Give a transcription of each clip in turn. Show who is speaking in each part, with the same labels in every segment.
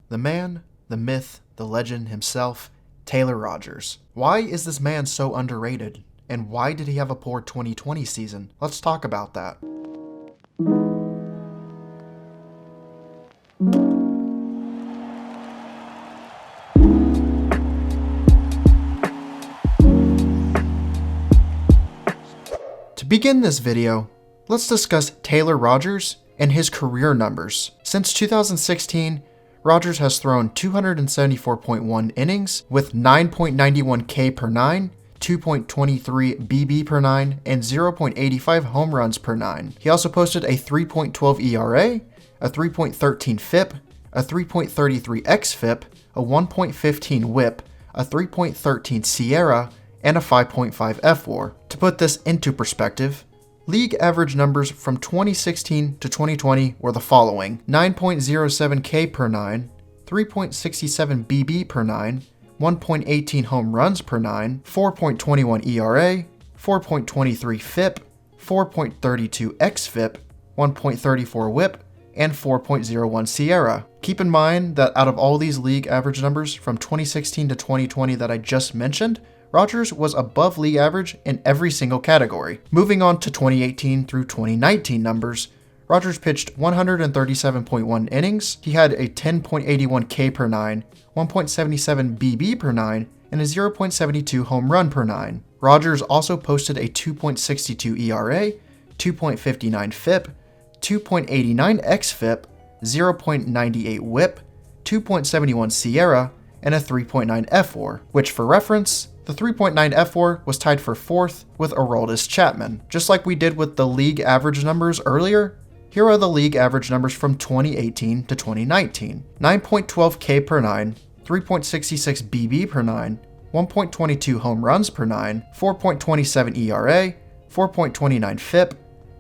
Speaker 1: The man, the myth, the legend himself, Taylor Rogers. Why is this man so underrated? And why did he have a poor 2020 season? Let's talk about that. To begin this video, let's discuss Taylor Rogers and his career numbers. Since 2016, Rogers has thrown 274.1 innings with 9.91 K per 9, 2.23 BB per 9, and 0.85 home runs per 9. He also posted a 3.12 ERA, a 3.13 FIP, a 3.33 xFIP, a 1.15 WHIP, a 3.13 SIERA, and a 5.5 fWAR. To put this into perspective, league average numbers from 2016 to 2020 were the following: 9.07 K per 9, 3.67 BB per 9, 1.18 home runs per 9, 4.21 ERA, 4.23 FIP, 4.32 xFIP, 1.34 WHIP, and 4.01 SIERA. Keep in mind that out of all these league average numbers from 2016 to 2020 that I just mentioned, Rogers was above league average in every single category. Moving on to 2018 through 2019 numbers, Rogers pitched 137.1 innings. He had a 10.81 K per 9, 1.77 BB per 9, and a 0.72 home run per 9. Rogers also posted a 2.62 ERA, 2.59 FIP, 2.89 xFIP, 0.98 WHIP, 2.71 SIERA, and a 3.9 fWAR, which for reference, the 3.9 fWAR was tied for 4th with Aroldis Chapman. Just like we did with the league average numbers earlier, here are the league average numbers from 2018 to 2019. 9.12 K per 9, 3.66 BB per 9, 1.22 home runs per 9, 4.27 ERA, 4.29 FIP,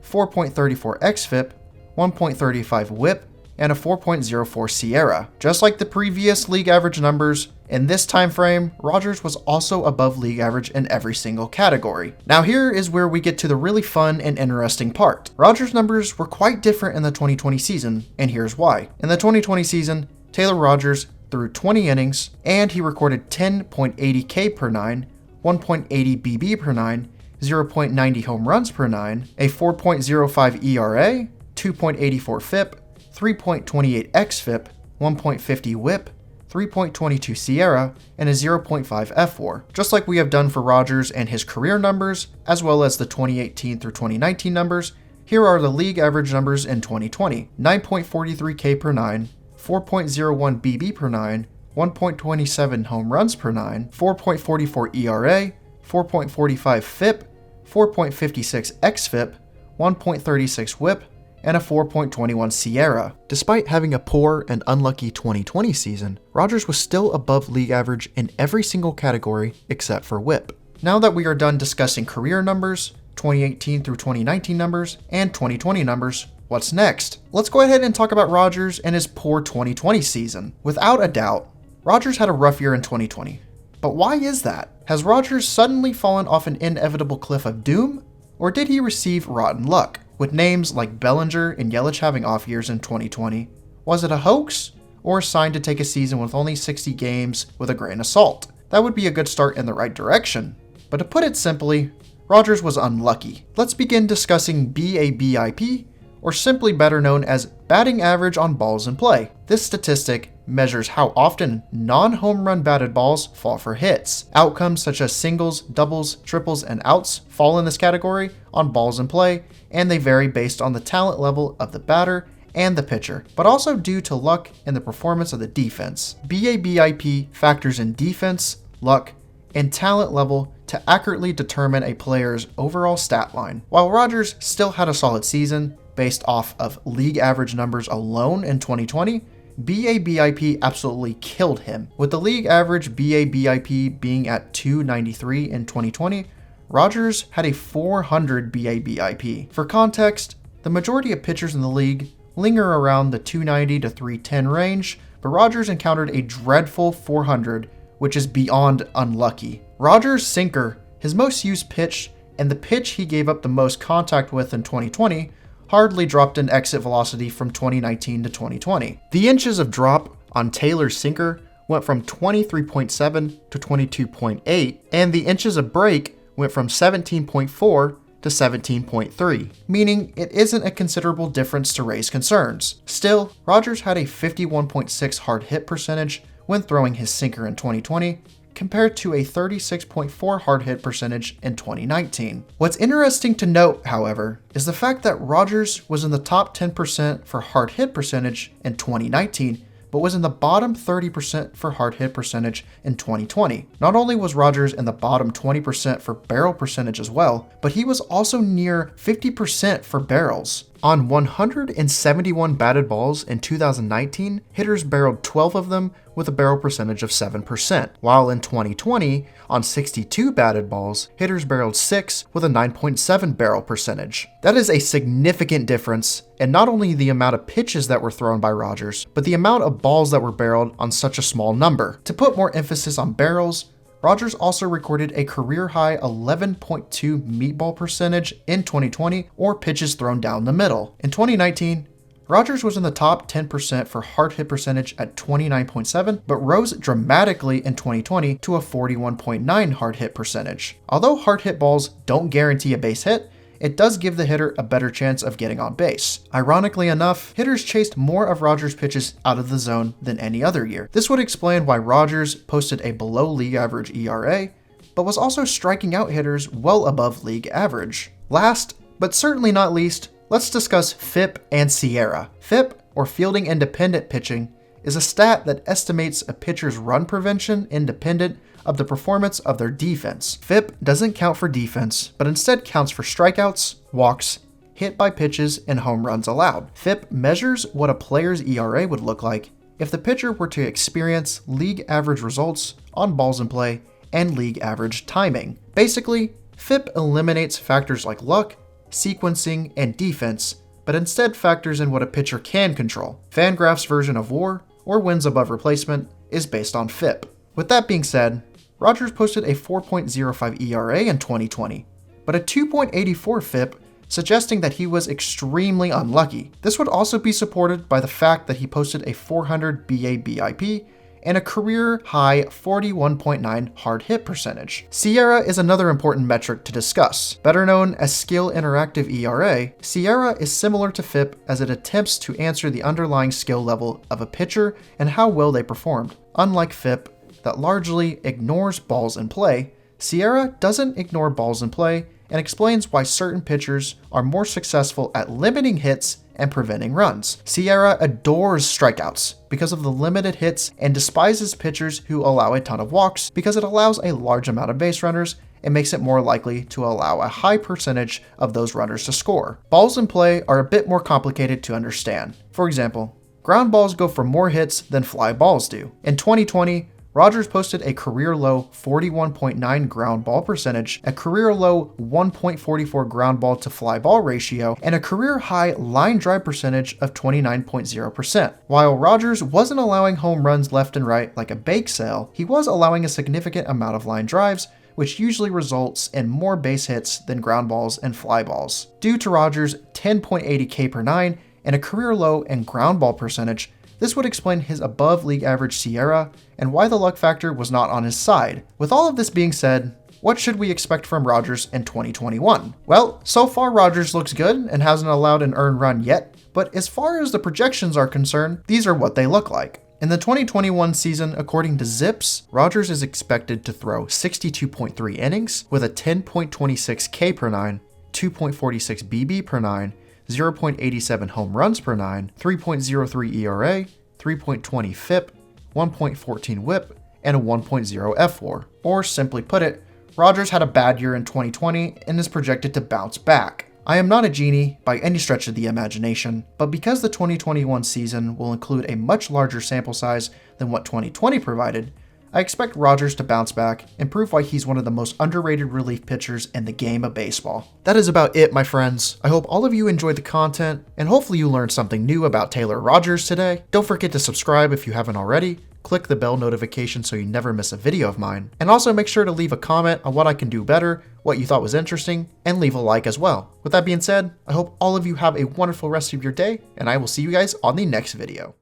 Speaker 1: 4.34 xFIP, 1.35 WHIP, and a 4.04 SIERA. Just like the previous league average numbers, in this time frame, Rogers was also above league average in every single category. Now here is where we get to the really fun and interesting part. Rogers' numbers were quite different in the 2020 season, and here's why. In the 2020 season, Taylor Rogers threw 20 innings, and he recorded 10.80 K per 9, 1.80 BB per 9, 0.90 home runs per 9, a 4.05 ERA, 2.84 FIP, 3.28 xFIP, 1.50 WHIP, 3.22 SIERA, and a 0.5 fWAR. Just like we have done for Rogers and his career numbers, as well as the 2018 through 2019 numbers, here are the league average numbers in 2020. 9.43 K per 9, 4.01 BB per 9, 1.27 home runs per 9, 4.44 ERA, 4.45 FIP, 4.56 xFIP, 1.36 WHIP, and a 4.21 SIERA. Despite having a poor and unlucky 2020 season, Rogers was still above league average in every single category except for WHIP. Now that we are done discussing career numbers, 2018 through 2019 numbers, and 2020 numbers, what's next? Let's go ahead and talk about Rogers and his poor 2020 season. Without a doubt, Rogers had a rough year in 2020. But why is that? Has Rogers suddenly fallen off an inevitable cliff of doom? Or did he receive rotten luck? With names like Bellinger and Yelich having off years in 2020, was it a hoax or a sign to take a season with only 60 games with a grain of salt? That would be a good start in the right direction. But to put it simply, Rogers was unlucky. Let's begin discussing BABIP, or simply better known as batting average on balls in play. This statistic measures how often non-home run batted balls fall for hits. Outcomes such as singles, doubles, triples, and outs fall in this category on balls in play, and they vary based on the talent level of the batter and the pitcher, but also due to luck and the performance of the defense. BABIP factors in defense, luck, and talent level to accurately determine a player's overall stat line. While Rogers still had a solid season based off of league average numbers alone in 2020, BABIP absolutely killed him. With the league average BABIP being at 293 in 2020, Rogers had a 400 BABIP. For context, the majority of pitchers in the league linger around the 290 to 310 range, but Rogers encountered a dreadful 400, which is beyond unlucky. Rogers' sinker, his most used pitch, and the pitch he gave up the most contact with in 2020, hardly dropped in exit velocity from 2019 to 2020. The inches of drop on Taylor's sinker went from 23.7 to 22.8, and the inches of break went from 17.4 to 17.3, meaning it isn't a considerable difference to raise concerns. Still, Rogers had a 51.6 hard hit percentage when throwing his sinker in 2020, compared to a 36.4 hard hit percentage in 2019. What's interesting to note, however, is the fact that Rogers was in the top 10% for hard hit percentage in 2019, but was in the bottom 30% for hard hit percentage in 2020. Not only was Rogers in the bottom 20% for barrel percentage as well, but he was also near 50% for barrels. On 171 batted balls in 2019, hitters barreled 12 of them with a barrel percentage of 7%, while in 2020, on 62 batted balls, hitters barreled 6 with a 9.7 barrel percentage. That is a significant difference in not only the amount of pitches that were thrown by Rogers, but the amount of balls that were barreled on such a small number. To put more emphasis on barrels, Rogers also recorded a career-high 11.2 meatball percentage in 2020, or pitches thrown down the middle. In 2019, Rogers was in the top 10% for hard hit percentage at 29.7, but rose dramatically in 2020 to a 41.9 hard hit percentage. Although hard hit balls don't guarantee a base hit, it does give the hitter a better chance of getting on base. Ironically enough, hitters chased more of Rogers' pitches out of the zone than any other year. This would explain why Rogers posted a below league average ERA, but was also striking out hitters well above league average. Last, but certainly not least, let's discuss FIP and SIERA. FIP, or fielding independent pitching, is a stat that estimates a pitcher's run prevention independent of the performance of their defense. FIP doesn't count for defense, but instead counts for strikeouts, walks, hit by pitches, and home runs allowed. FIP measures what a player's ERA would look like if the pitcher were to experience league average results on balls in play and league average timing. Basically, FIP eliminates factors like luck, sequencing, and defense, but instead factors in what a pitcher can control. Fangraph's version of WAR, or wins above replacement, is based on FIP. With that being said, Rogers posted a 4.05 ERA in 2020, but a 2.84 FIP, suggesting that he was extremely unlucky. This would also be supported by the fact that he posted a 400 BABIP and a career-high 41.9 hard hit percentage. SIERA is another important metric to discuss. Better known as Skill Interactive ERA, SIERA is similar to FIP as it attempts to answer the underlying skill level of a pitcher and how well they performed. Unlike FIP, that largely ignores balls in play, SIERA doesn't ignore balls in play and explains why certain pitchers are more successful at limiting hits and preventing runs. SIERA adores strikeouts because of the limited hits and despises pitchers who allow a ton of walks because it allows a large amount of base runners and makes it more likely to allow a high percentage of those runners to score. Balls in play are a bit more complicated to understand. For example, ground balls go for more hits than fly balls do. In 2020, Rogers posted a career-low 41.9 ground ball percentage, a career-low 1.44 ground ball to fly ball ratio, and a career-high line drive percentage of 29.0%. While Rogers wasn't allowing home runs left and right like a bake sale, he was allowing a significant amount of line drives, which usually results in more base hits than ground balls and fly balls. Due to Rogers' 10.80 K per 9 and a career-low in ground ball percentage, this would explain his above league average SIERA and why the luck factor was not on his side. With all of this being said, what should we expect from Rogers in 2021? Well, so far Rogers looks good and hasn't allowed an earned run yet, but as far as the projections are concerned, these are what they look like. In the 2021 season, according to Zips, Rogers is expected to throw 62.3 innings with a 10.26 K per 9, 2.46 BB per 9, 0.87 home runs per 9, 3.03 ERA, 3.20 FIP, 1.14 WHIP, and a 1.0 FWAR. Or simply put it, Rogers had a bad year in 2020 and is projected to bounce back. I am not a genie by any stretch of the imagination, but because the 2021 season will include a much larger sample size than what 2020 provided, I expect Rogers to bounce back and prove why he's one of the most underrated relief pitchers in the game of baseball. That is about it, my friends. I hope all of you enjoyed the content, and hopefully you learned something new about Taylor Rogers today. Don't forget to subscribe if you haven't already. Click the bell notification so you never miss a video of mine. And also make sure to leave a comment on what I can do better, what you thought was interesting, and leave a like as well. With that being said, I hope all of you have a wonderful rest of your day, and I will see you guys on the next video.